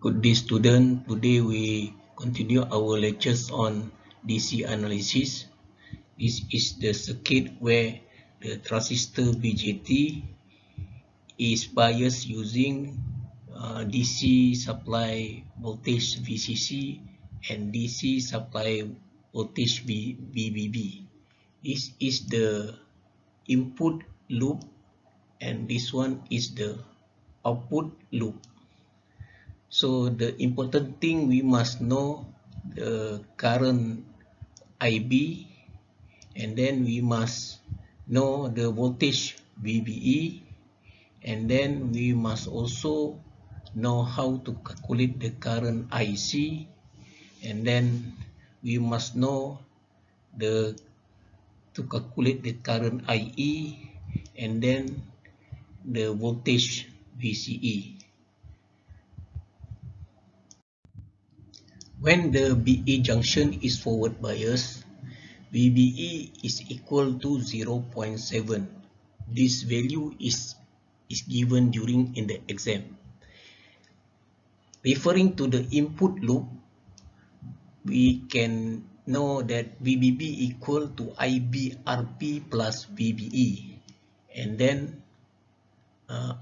Good day student, today we continue our lectures on DC analysis. This is the circuit where the transistor BJT is biased using DC supply voltage VCC and DC supply voltage VBB. This is the input loop and this one is the output loop. So the important thing, we must know the current IB, and then we must know the voltage VBE, and then we must also know how to calculate the current IC, and then we must know to calculate the current IE, and then the voltage VCE. When the BE junction is forward biased, VBE is equal to 0.7. This value is given during in the exam. Referring to the input loop, we can know that VBB equal to IBRP plus VBE, and then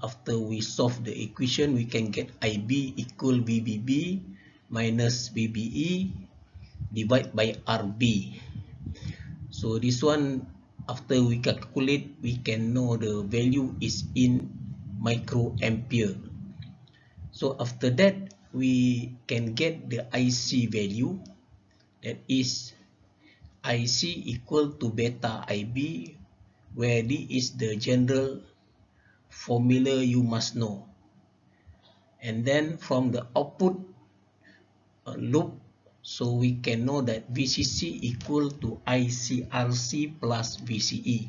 after we solve the equation, we can get IB equal VBB minus VBE divided by RB. So this one, after we calculate, we can know the value is in microampere. So after that, we can get the IC value, that is IC equal to beta IB, where this is the general formula you must know. And then from the output loop, so we can know that VCC equal to ICRC plus VCE,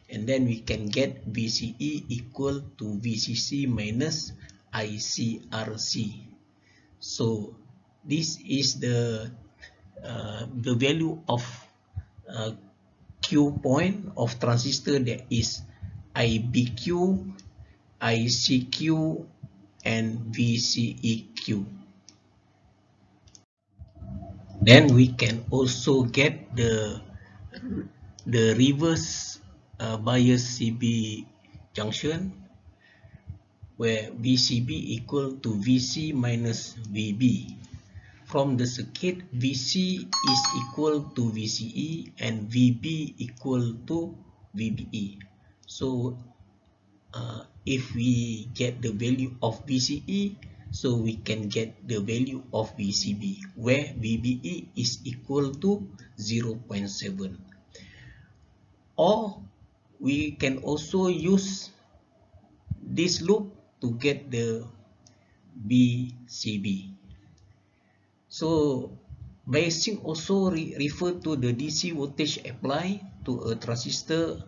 and then we can get VCE equal to VCC minus ICRC. So this is the value of Q point of transistor, that is IBQ, ICQ, and VCEQ. Then we can also get the reverse bias CB junction, where VCB equal to VC minus VB. From the circuit, VC is equal to VCE and VB equal to VBE. So if we get the value of VCE, so we can get the value of VCB, where VBE is equal to 0.7. Or we can also use this loop to get the BCB. So biasing also refer to the DC voltage applied to a transistor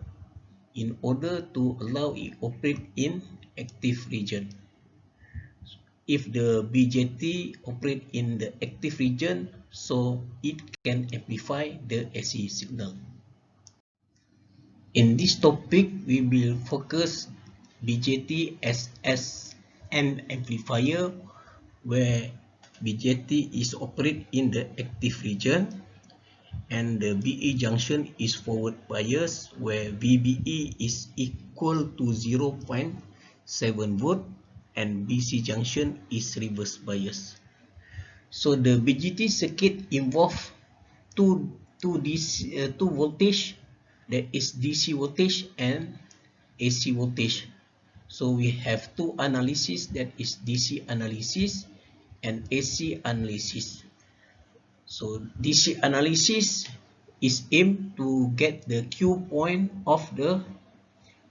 in order to allow it operate in active region. If the BJT operate in the active region, so it can amplify the AC signal. In this topic, we will focus BJT as an amplifier, where BJT is operate in the active region, and the BE junction is forward bias, where VBE is equal to 0.7 volt, and BC junction is reverse bias. So the BJT circuit involve two voltage, that is DC voltage and AC voltage. So we have two analysis, that is DC analysis and AC analysis. So DC analysis is aimed to get the Q point of the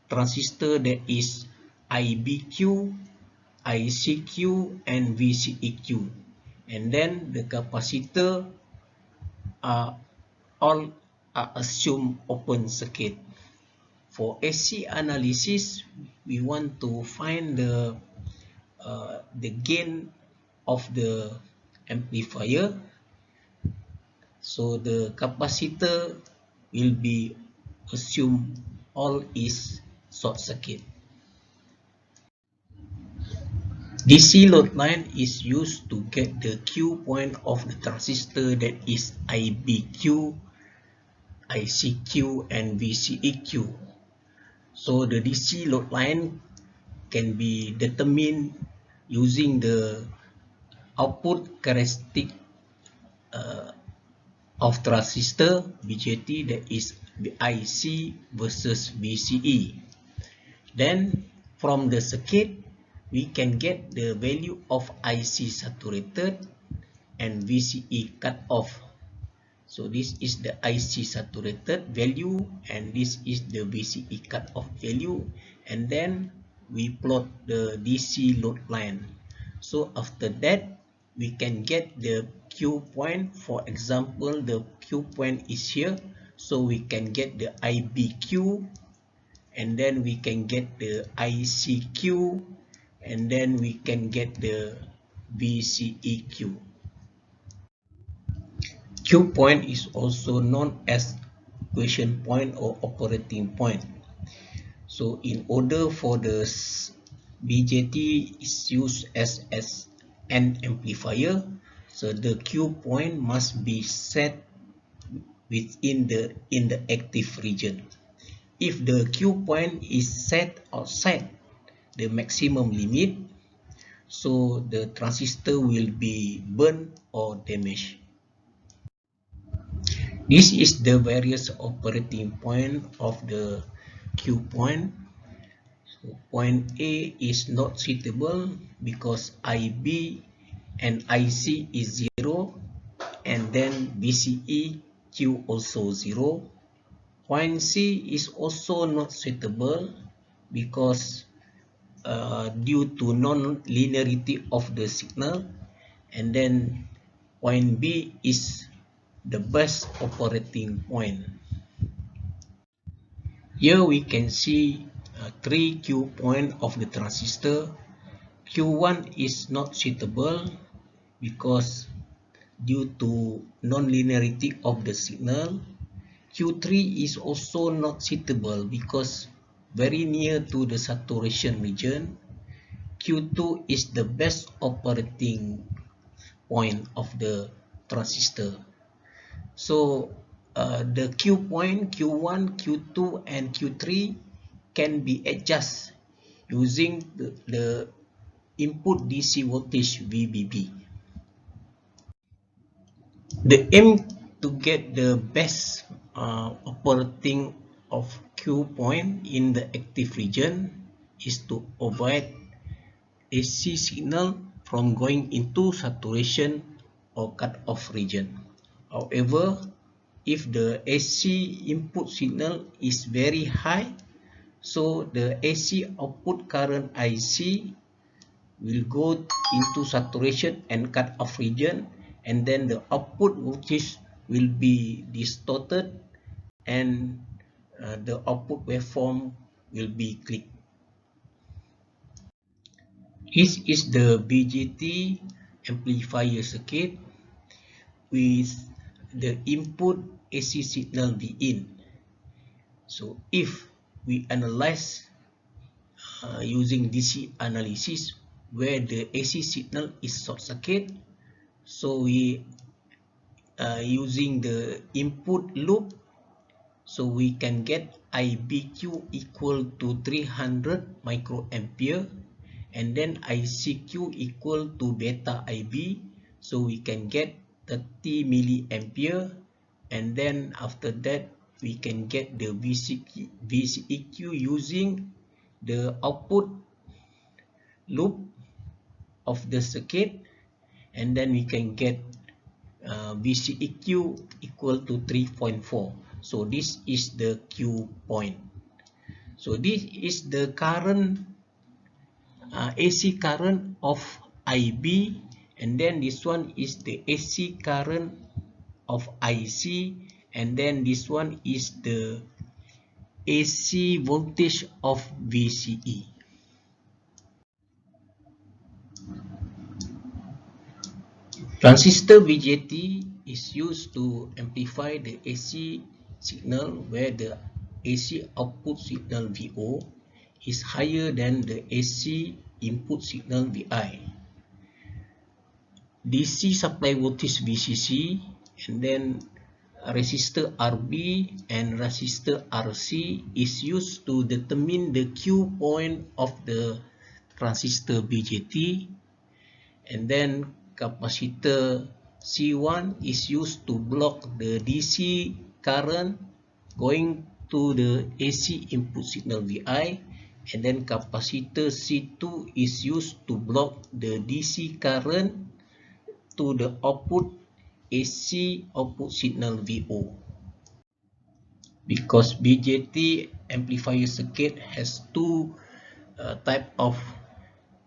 transistor, that is IBQ, ICQ, and VCEQ, and then the capacitor are all assumed open circuit. For AC analysis, we want to find the gain of the amplifier. So the capacitor will be assumed all is short circuit. DC load line is used to get the Q point of the transistor, that is IBQ, ICQ, and VCEQ. So the DC load line can be determined using the output characteristic of transistor BJT, that is IC versus VCE. Then from the circuit, we can get the value of IC saturated and VCE cut off. So this is the IC saturated value and this is the VCE cut off value, and then we plot the DC load line. So after that, we can get the Q point. For example, the Q point is here, so we can get the IBQ, and then we can get the ICQ, and then we can get the VCEQ. Q point is also known as equation point or operating point. So in order for the BJT is used as an amplifier, so the Q point must be set within in the active region. If the Q point is set outside the maximum limit, so the transistor will be burned or damaged. This is the various operating point of the Q point. So point A is not suitable because IB and IC is 0, and then VCE Q also 0. Point C is also not suitable because due to non-linearity of the signal, and then point B is the best operating point. Here we can see 3 Q point of the transistor. Q1 is not suitable because due to non-linearity of the signal. Q3 is also not suitable because very near to the saturation region. Q2 is the best operating point of the transistor. So the Q point, Q1, Q2, and Q3 can be adjusted using the input DC voltage VBB. The aim to get the best operating of Q point in the active region is to avoid AC signal from going into saturation or cut-off region. However, if the AC input signal is very high, so the AC output current IC will go into saturation and cut-off region, and then the output voltage will be distorted and the output waveform will be clipped. This is the BJT amplifier circuit with the input AC signal V in. So if we analyze using DC analysis where the AC signal is short circuit, so we using the input loop, so we can get IBQ equal to 300 microampere, and then ICQ equal to beta IB, so we can get 30 milliampere, and then after that we can get the VCEQ using the output loop of the circuit, and then we can get VCEQ equal to 3.4. So this is the Q point. So this is the current AC current of IB, and then this one is the AC current of IC, and then this one is the AC voltage of VCE. Transistor BJT is used to amplify the AC signal where the AC output signal VO is higher than the AC input signal Vi, DC supply voltage VCC, and then resistor RB and resistor RC is used to determine the Q point of the transistor BJT, and then capacitor C1 is used to block the DC current going to the AC input signal Vi, and then capacitor C2 is used to block the DC current to the output AC output signal VO. Because BJT amplifier circuit has two type of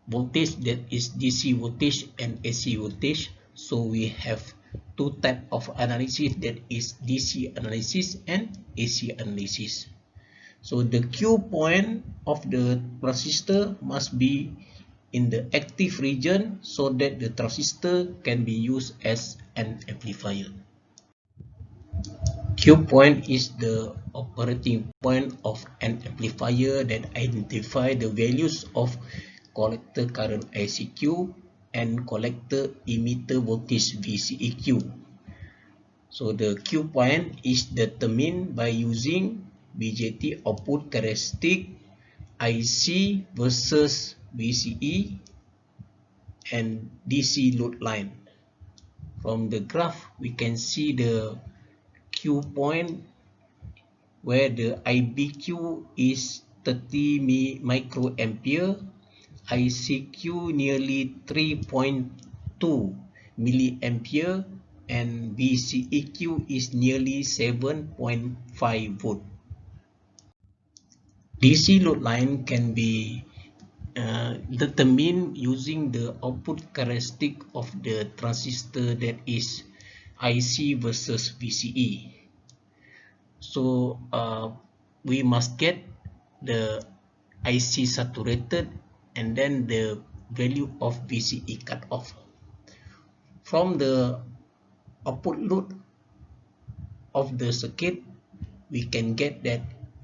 voltage, that is DC voltage and AC voltage, so we have two type of analysis, that is DC analysis and AC analysis. So the Q point of the transistor must be in the active region so that the transistor can be used as an amplifier. Q point is the operating point of an amplifier that identify the values of collector current SKEU and collector emitter voltage VCEQ. So the Q point is determined by using BJT output characteristic, IC versus VCE, and DC load line. From the graph, we can see the Q point where the IBQ is 30 microampere, ICQ nearly 3.2 milliampere, and VCEQ is nearly 7.5 volt. DC load line can be determined using the output characteristic of the transistor, that is IC versus VCE. So we must get the IC saturated and then the value of VCE cut off. From the output load of the circuit, we can get that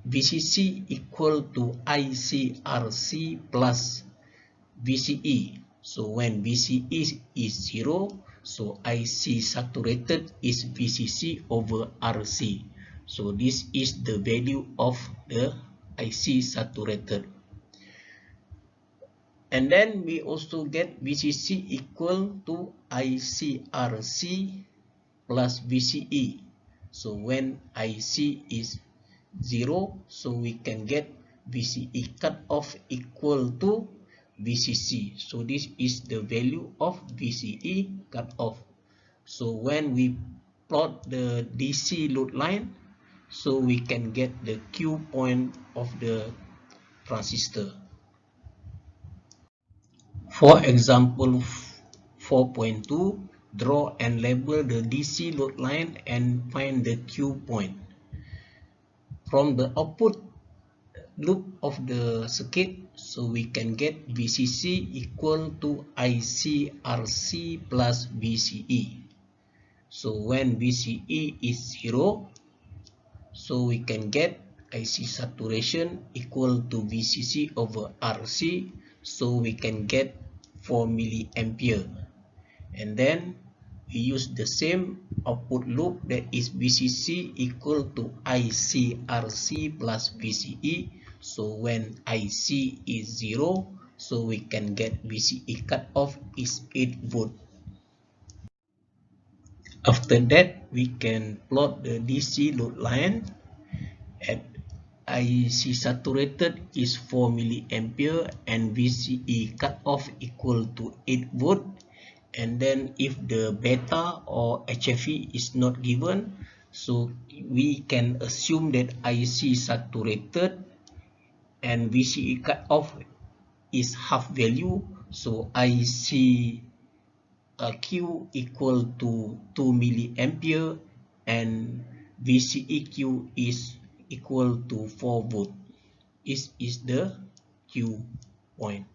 VCC equal to ICRC plus VCE. So when VCE is 0, so IC saturated is VCC over RC. So this is the value of the IC saturated. And then we also get VCC equal to ICRC plus VCE. So when IC is 0, so we can get VCE cut off equal to VCC. So this is the value of VCE cut off. So when we plot the DC load line, so we can get the Q point of the transistor. For example 4.2, draw and label the DC load line and find the Q point. From the output loop of the circuit, so we can get VCC equal to ICRC plus VCE. So when VCE is 0, so we can get IC saturation equal to VCC over RC, so we can get 4 milliampere. And then we use the same output loop, that is VCC equal to ICRC plus VCE. So when IC is 0, so we can get VCE cut off is 8 volt. After that, we can plot the DC load line at IC saturated is 4 milliampere and VCE cut off equal to 8 volt. And then if the beta or HFE is not given, so we can assume that IC saturated and VCE cut off is half value, so IC Q equal to 2 milliampere and VCEQ is equal to 4 volt. This is the Q point.